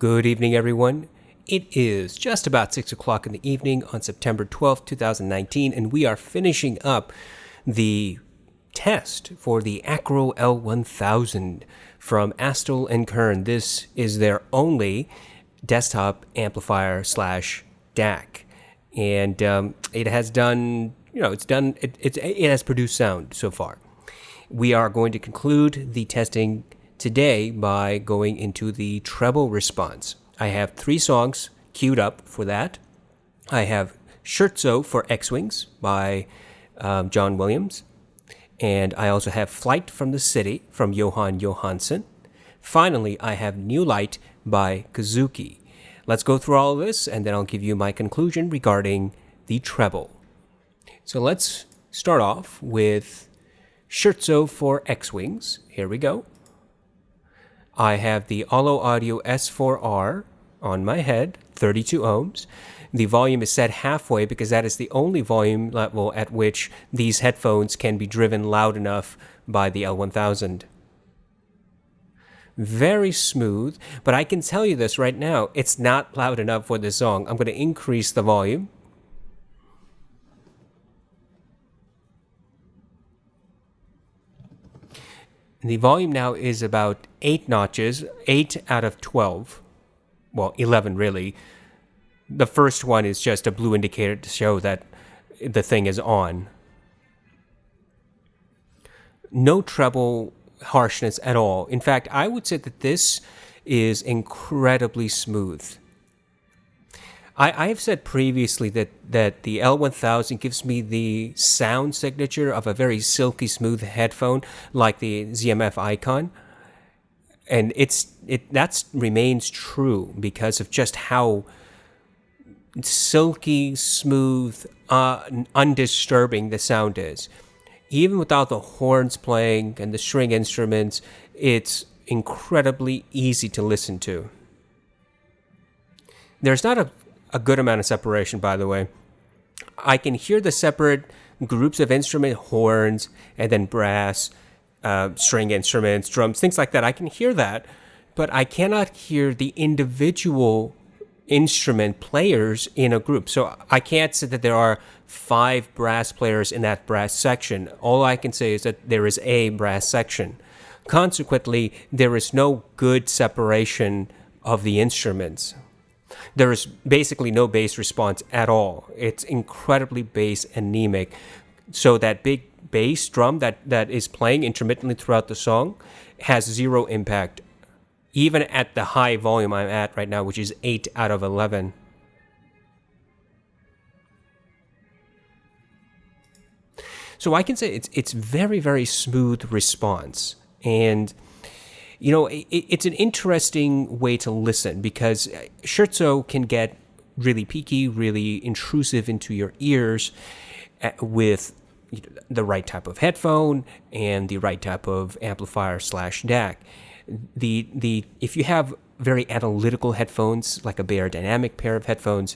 Good evening, everyone. It is just about 6 o'clock in the evening on September 12th, 2019, and we are finishing up the test for the Acro L1000 from Astell&Kern. This is their only desktop amplifier slash DAC. And it has done, it has produced sound so far. We are going to conclude the testing today by going into the treble response. I have 3 songs queued up for that. I have Scherzo for X-Wings by John Williams. And I also have Flight from the City from Jóhann Jóhannsson. Finally, I have New Light by Kazuki. Let's go through all of this, and then I'll give you my conclusion regarding the treble. So let's start off with Scherzo for X-Wings. Here we go. I have the Allo Audio S4R on my head, 32 ohms. The volume is set halfway because that is the only volume level at which these headphones can be driven loud enough by the L1000. Very smooth, but I can tell you this right now, it's not loud enough for this song. I'm going to increase the volume. The volume now is about 8 notches, 8 out of 12. Well, 11 really. The first one is just a blue indicator to show that the thing is on. No treble harshness at all. In fact, I would say that this is incredibly smooth. I have said previously that the L1000 gives me the sound signature of a very silky smooth headphone like the ZMF Icon. And that remains true because of just how silky, smooth, undisturbing the sound is. Even without the horns playing and the string instruments, it's incredibly easy to listen to. There's not a good amount of separation, by the way. I can hear the separate groups of instrument, horns, and then brass, string instruments, drums, things like that. I can hear that, but I cannot hear the individual instrument players in a group. So I can't say that there are 5 brass players in that brass section. All I can say is that there is a brass section. Consequently, there is no good separation of the instruments. There is basically no bass response at all. It's incredibly bass anemic. So that big bass drum that is playing intermittently throughout the song has 0 impact, even at the high volume I'm at right now, which is 8 out of 11. So I can say it's very, very smooth response. And it's an interesting way to listen because Scherzo can get really peaky, really intrusive into your ears with the right type of headphone and the right type of amplifier slash DAC. If you have very analytical headphones, like a Beyerdynamic pair of headphones,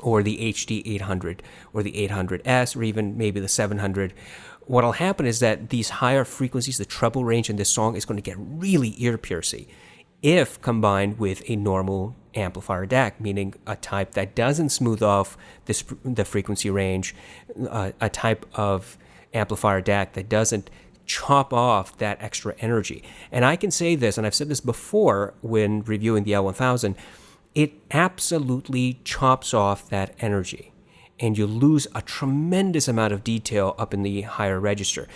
or the HD 800, or the 800S, or even maybe the 700, what'll happen is that these higher frequencies, the treble range in this song is going to get really ear-piercing if combined with a normal amplifier DAC, meaning a type that doesn't smooth off the frequency range, a type of amplifier DAC that doesn't chop off that extra energy. And I can say this, and I've said this before when reviewing the L1000, it absolutely chops off that energy. And you lose a tremendous amount of detail up in the higher register.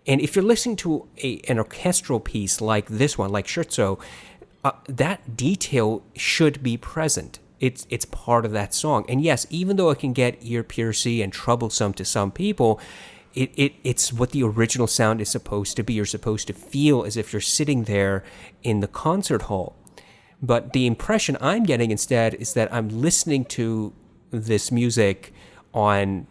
And if you're listening to an orchestral piece like this one, like Scherzo, that detail should be present. It's part of that song. And yes, even though it can get ear-piercing and troublesome to some people, it's what the original sound is supposed to be. You're supposed to feel as if you're sitting there in the concert hall. But the impression I'm getting instead is that I'm listening to this music on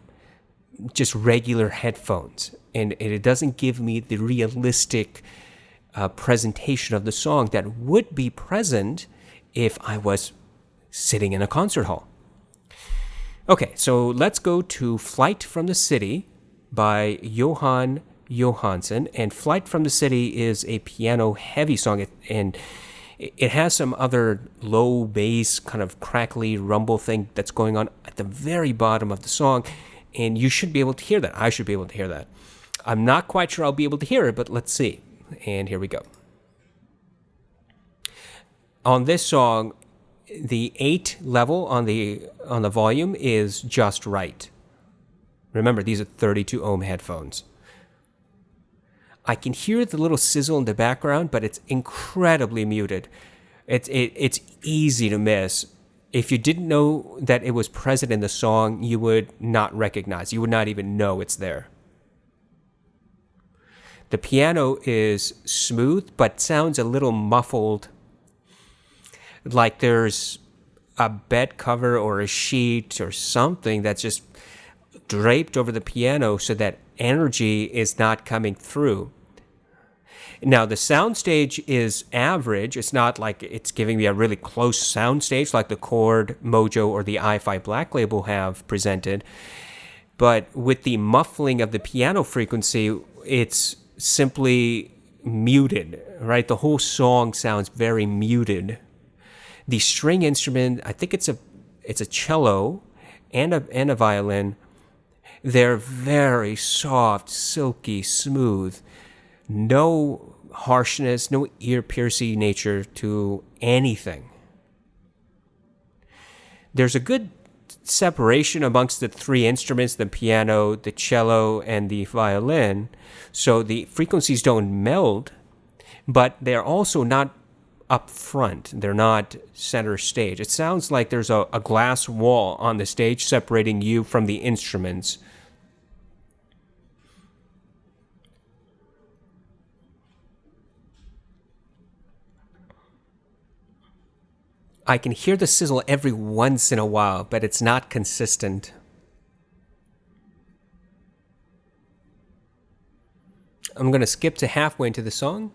just regular headphones, and it doesn't give me the realistic presentation of the song that would be present if I was sitting in a concert hall. Okay, so let's go to Flight from the City by Jóhann Jóhannsson, and Flight from the City is a piano-heavy song, and It has some other low bass kind of crackly rumble thing that's going on at the very bottom of the song, and you should be able to hear that. I should be able to hear that. I'm not quite sure I'll be able to hear it, but let's see. And here we go. On this song, the 8 level on the volume is just right. Remember, these are 32 ohm headphones. I can hear the little sizzle in the background, but it's incredibly muted. It's easy to miss. If you didn't know that it was present in the song, you would not recognize. You would not even know it's there. The piano is smooth, but sounds a little muffled, like there's a bed cover or a sheet or something that's just draped over the piano so that energy is not coming through. Now, the soundstage is average. It's not like it's giving me a really close soundstage like the Chord, Mojo, or the i5 Black Label have presented. But with the muffling of the piano frequency, it's simply muted, right? The whole song sounds very muted. The string instrument, I think it's a cello and a violin. They're very soft, silky, smooth. No harshness, no ear-piercing nature to anything. There's a good separation amongst the 3 instruments, the piano, the cello, and the violin. So the frequencies don't meld, but they're also not up front. They're not center stage. It sounds like there's a glass wall on the stage separating you from the instruments. I can hear the sizzle every once in a while, but it's not consistent. I'm going to skip to halfway into the song.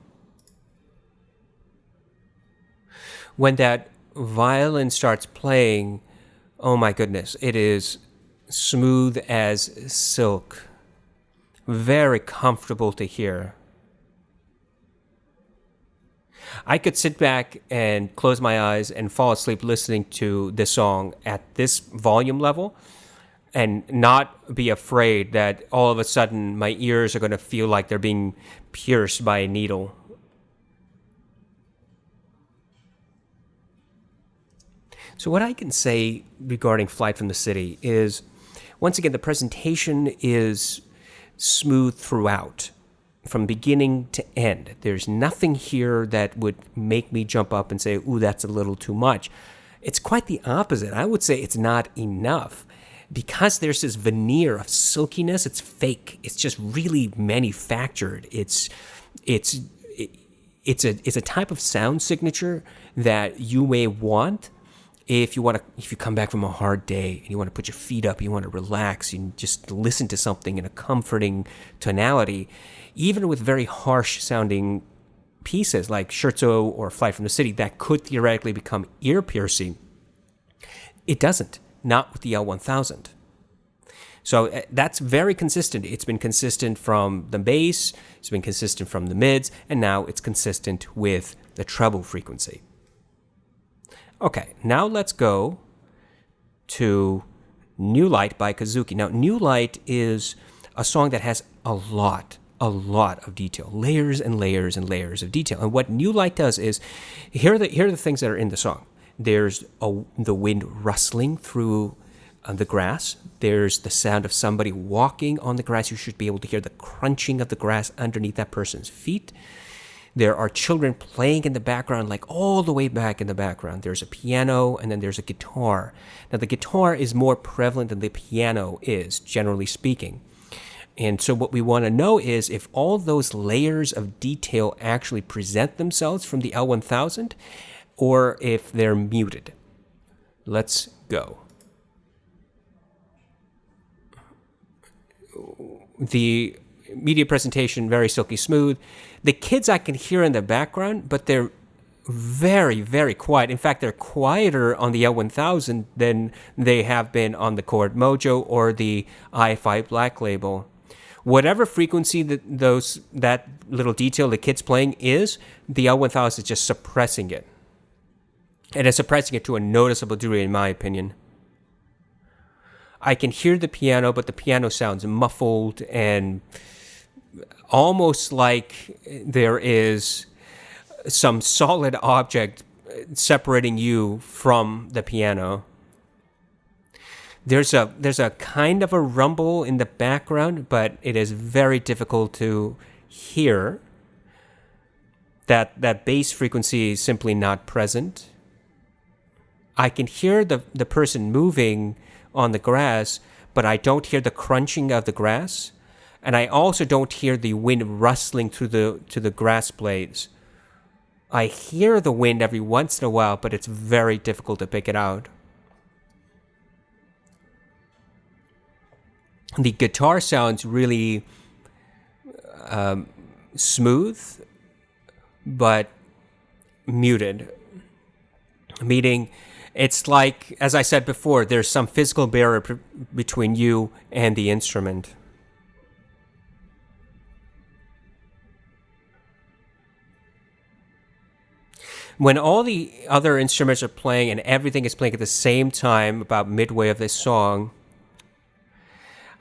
When that violin starts playing, oh my goodness, it is smooth as silk. Very comfortable to hear. I could sit back and close my eyes and fall asleep listening to this song at this volume level and not be afraid that all of a sudden my ears are going to feel like they're being pierced by a needle. So what I can say regarding Flight from the City is, once again, the presentation is smooth throughout, from beginning to end. There's nothing here that would make me jump up and say, ooh, that's a little too much. It's quite the opposite. I would say it's not enough. Because there's this veneer of silkiness, it's fake. It's just really manufactured. It's a type of sound signature that you may want if you come back from a hard day and you want to put your feet up, you want to relax, and just listen to something in a comforting tonality. Even with very harsh sounding pieces like Scherzo or Flight from the City that could theoretically become ear-piercing, it doesn't, not with the L1000. So that's very consistent. It's been consistent from the bass, it's been consistent from the mids, and now it's consistent with the treble frequency. Okay, now let's go to New Light by Kazuki. Now, New Light is a song that has a lot of detail, layers and layers and layers of detail. And what New Light does is, here are the things that are in the song. There's the wind rustling through the grass. There's the sound of somebody walking on the grass. You should be able to hear the crunching of the grass underneath that person's feet. There are children playing in the background, like all the way back in the background. There's a piano, and then there's a guitar. Now, the guitar is more prevalent than the piano is, generally speaking. And so what we want to know is if all those layers of detail actually present themselves from the L1000, or if they're muted. Let's go. The media presentation, very silky smooth. The kids I can hear in the background, but they're very, very quiet. In fact, they're quieter on the L1000 than they have been on the Chord Mojo or the i5 Black Label. Whatever frequency that little detail the kid's playing is, the L1000 is just suppressing it. and it's suppressing it to a noticeable degree, in my opinion. I can hear the piano, but the piano sounds muffled and almost like there is some solid object separating you from the piano. There's a kind of a rumble in the background, but it is very difficult to hear. That bass frequency is simply not present. I can hear the person moving on the grass, but I don't hear the crunching of the grass, and I also don't hear the wind rustling through the grass blades. I hear the wind every once in a while, but it's very difficult to pick it out. The guitar sounds really smooth, but muted. Meaning, it's like, as I said before, there's some physical barrier between you and the instrument. When all the other instruments are playing and everything is playing at the same time, about midway of this song,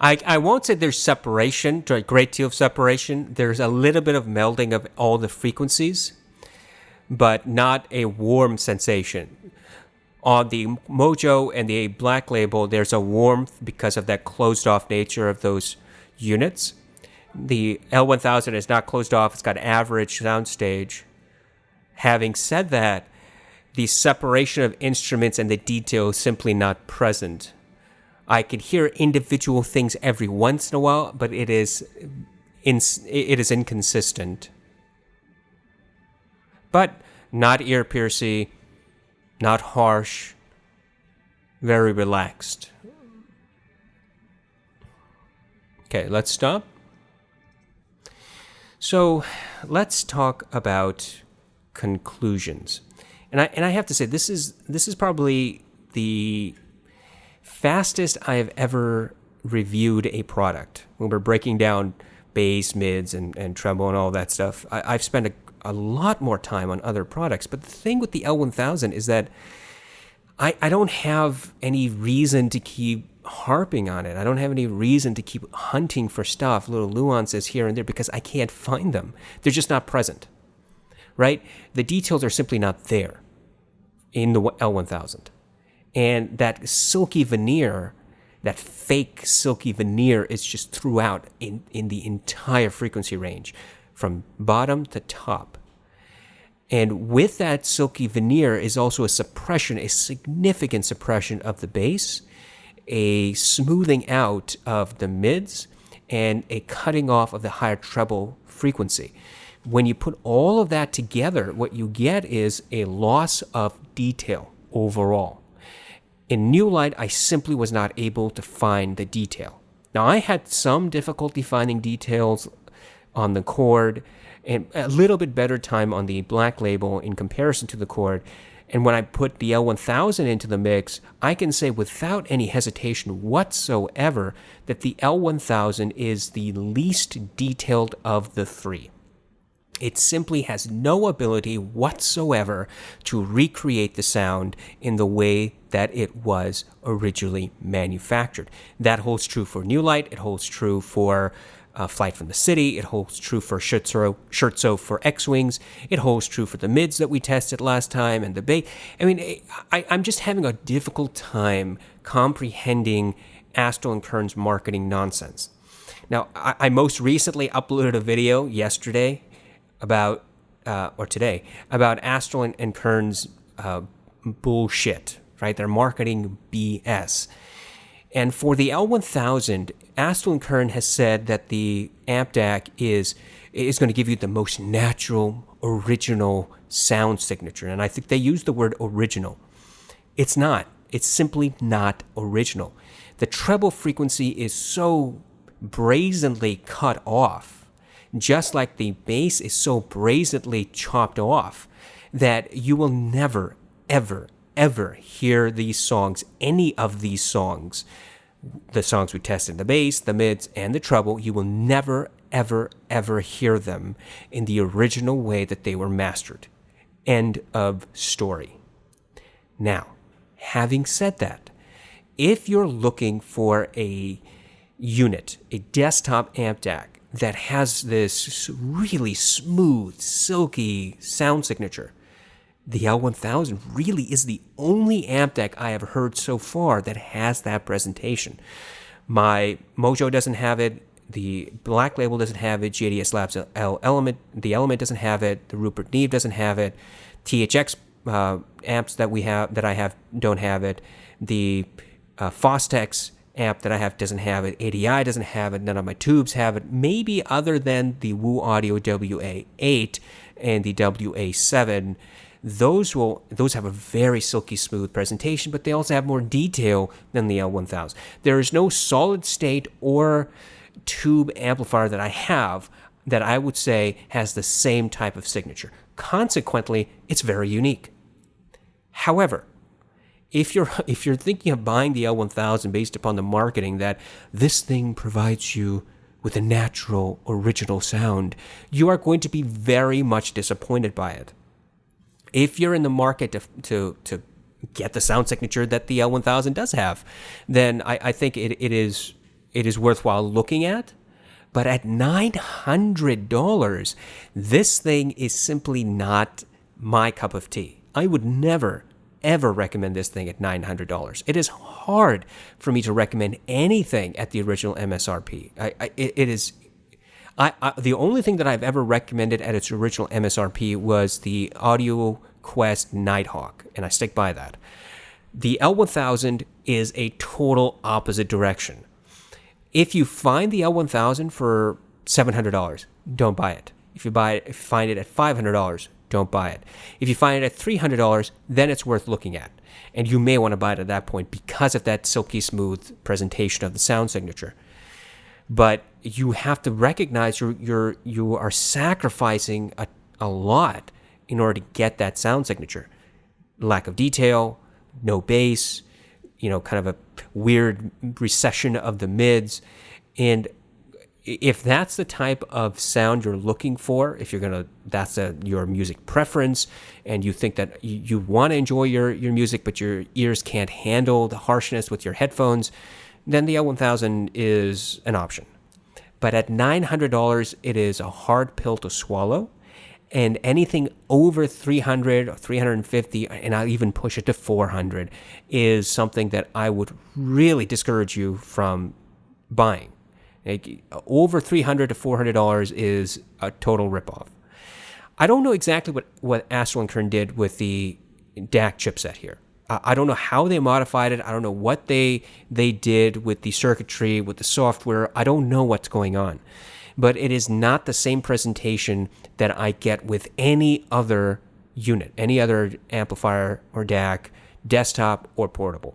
I won't say there's separation, a great deal of separation. There's a little bit of melding of all the frequencies, but not a warm sensation. On the Mojo and the Black Label, there's a warmth because of that closed-off nature of those units. The L1000 is not closed off. It's got average soundstage. Having said that, the separation of instruments and the detail is simply not present. I can hear individual things every once in a while, but it is inconsistent. But not ear-piercing, not harsh, very relaxed. Okay, let's stop. So let's talk about conclusions. And I have to say, this is probably the fastest I have ever reviewed a product. When we're breaking down bass, mids, and treble and all that stuff, I've spent a lot more time on other products. But the thing with the L1000 is that I don't have any reason to keep harping on it. I don't have any reason to keep hunting for stuff, little nuances here and there, because I can't find them. They're just not present, right? The details are simply not there in the L1000. And that silky veneer, that fake silky veneer, is just throughout in the entire frequency range, from bottom to top. And with that silky veneer is also a suppression, a significant suppression of the bass, a smoothing out of the mids, and a cutting off of the higher treble frequency. When you put all of that together, what you get is a loss of detail overall. In New Light, I simply was not able to find the detail. Now, I had some difficulty finding details on the chord, and a little bit better time on the Black Label in comparison to the chord. And when I put the L1000 into the mix, I can say without any hesitation whatsoever that the L1000 is the least detailed of the three. It simply has no ability whatsoever to recreate the sound in the way that it was originally manufactured. That holds true for New Light. It holds true for Flight from the City. It holds true for Scherzo for X-Wings. It holds true for the mids that we tested last time and the bass. I mean, I'm just having a difficult time comprehending Astell&Kern's marketing nonsense. Now, I most recently uploaded a video yesterday about Astell&Kern's bullshit, right? Their marketing BS. And for the L1000, Astell&Kern has said that the amp DAC is going to give you the most natural, original sound signature. And I think they use the word original. It's not. It's simply not original. The treble frequency is so brazenly cut off, just like the bass is so brazenly chopped off, that you will never, ever, ever hear these songs, any of these songs, the songs we tested, the bass, the mids, and the treble, you will never, ever, ever hear them in the original way that they were mastered. End of story. Now, having said that, if you're looking for a unit, a desktop amp DAC that has this really smooth, silky sound signature, the L1000 really is the only amp DAC I have heard so far that has that presentation. My Mojo doesn't have it. The Black Label doesn't have it. JDS Labs Element, the Element doesn't have it. The Rupert Neve doesn't have it. THX amps that I have don't have it. The Fostex amp that I have doesn't have it. ADI doesn't have it. None of my tubes have it. Maybe other than the Wu Audio WA8 and the WA7. Those have a very silky smooth presentation, but they also have more detail than the L1000. There is no solid state or tube amplifier that I have that I would say has the same type of signature. Consequently, it's very unique. However, if you're thinking of buying the L1000 based upon the marketing that this thing provides you with a natural, original sound, you are going to be very much disappointed by it. If you're in the market to get the sound signature that the L1000 does have, then I think it is worthwhile looking at. But at $900, this thing is simply not my cup of tea. I would never, ever recommend this thing at $900. It is hard for me to recommend anything at the original MSRP. The only thing that I've ever recommended at its original MSRP was the Audio Quest Nighthawk, and I stick by that. The L1000 is a total opposite direction. If you find the L1000 for $700, don't buy it. If you find it at $500, don't buy it. If you find it at $300, then it's worth looking at. And you may want to buy it at that point because of that silky smooth presentation of the sound signature. But you have to recognize you are sacrificing a lot in order to get that sound signature. Lack of detail, no bass, kind of a weird recession of the mids. And if that's the type of sound you're looking for, that's your music preference, and you think that you want to enjoy your music, but your ears can't handle the harshness with your headphones, then the L1000 is an option. But at $900, it is a hard pill to swallow. And anything over $300 or $350, and I'll even push it to $400, is something that I would really discourage you from buying. Over $300 to $400 is a total ripoff. I don't know exactly what Astell&Kern did with the DAC chipset here. I don't know how they modified it. I don't know what they did with the circuitry, with the software. I don't know what's going on. But it is not the same presentation that I get with any other unit, any other amplifier or DAC, desktop or portable.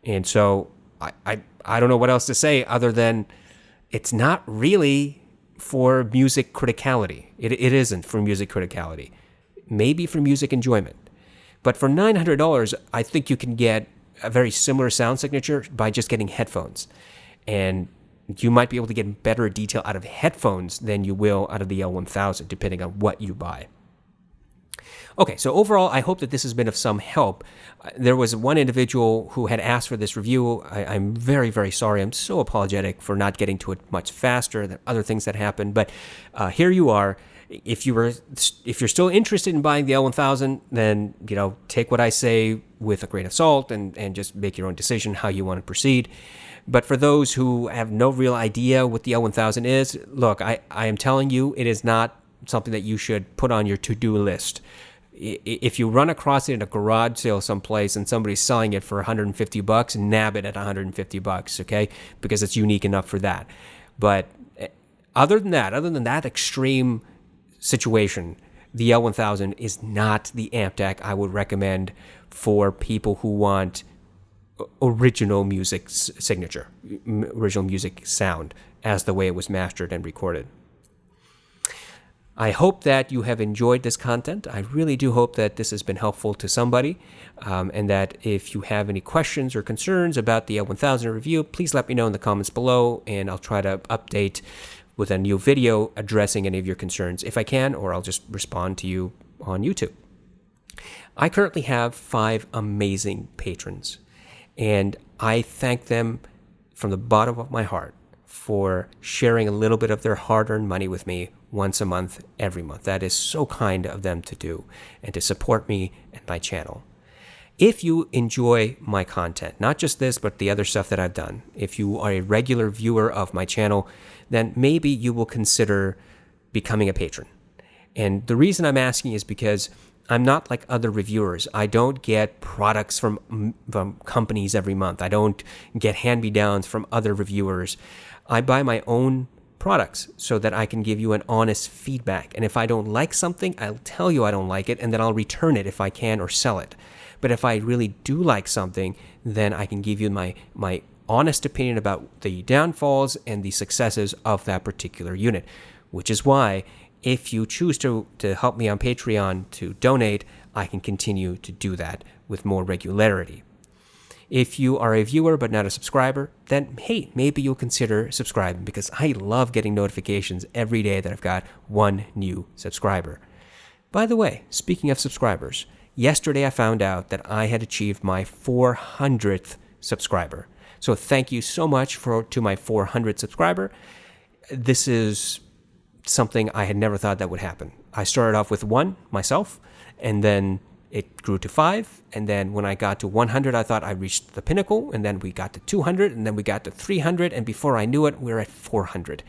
And so I don't know what else to say other than it's not really for music criticality. It isn't for music criticality. Maybe for music enjoyment. But for $900, I think you can get a very similar sound signature by just getting headphones. And you might be able to get better detail out of headphones than you will out of the L1000, depending on what you buy. Okay, so overall, I hope that this has been of some help. There was one individual who had asked for this review. I'm very, very sorry. I'm so apologetic for not getting to it much faster than other things that happened. But here you are. If you're still interested in buying the L1000, then take what I say with a grain of salt and just make your own decision how you want to proceed. But for those who have no real idea what the L1000 is, look, I am telling you, it is not something that you should put on your to-do list. If you run across it in a garage sale someplace and somebody's selling it for $150, nab it at $150, okay? Because it's unique enough for that. But other than that extreme situation, the L1000 is not the amp DAC I would recommend for people who want original music signature, original music sound as the way it was mastered and recorded. I hope that you have enjoyed this content. I really do hope that this has been helpful to somebody, and that if you have any questions or concerns about the L1000 review, please let me know in the comments below, and I'll try to update with a new video addressing any of your concerns if I can, or I'll just respond to you on YouTube. I currently have 5 amazing patrons, and I thank them from the bottom of my heart for sharing a little bit of their hard-earned money with me once a month, every month. That is so kind of them to do and to support me and my channel. If you enjoy my content, not just this, but the other stuff that I've done, if you are a regular viewer of my channel, then maybe you will consider becoming a patron. And the reason I'm asking is because I'm not like other reviewers. I don't get products from companies every month. I don't get hand-me-downs from other reviewers. I buy my own products so that I can give you an honest feedback. And if I don't like something, I'll tell you I don't like it, and then I'll return it if I can or sell it. But if I really do like something, then I can give you my honest opinion about the downfalls and the successes of that particular unit, which is why if you choose to help me on Patreon to donate, I can continue to do that with more regularity. If you are a viewer but not a subscriber, then hey, maybe you'll consider subscribing, because I love getting notifications every day that I've got one new subscriber. By the way, speaking of subscribers, yesterday I found out that I had achieved my 400th subscriber. So thank you so much to my 400th subscriber. This is something I had never thought that would happen. I started off with 1 myself, and then it grew to 5, and then when I got to 100, I thought I reached the pinnacle, and then we got to 200, and then we got to 300, and before I knew it, we were at 400.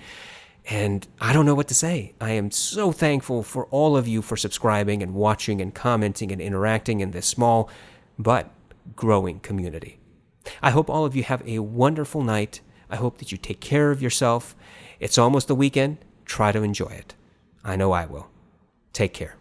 And I don't know what to say. I am so thankful for all of you for subscribing and watching and commenting and interacting in this small but growing community. I hope all of you have a wonderful night. I hope that you take care of yourself. It's almost the weekend. Try to enjoy it. I know I will. Take care.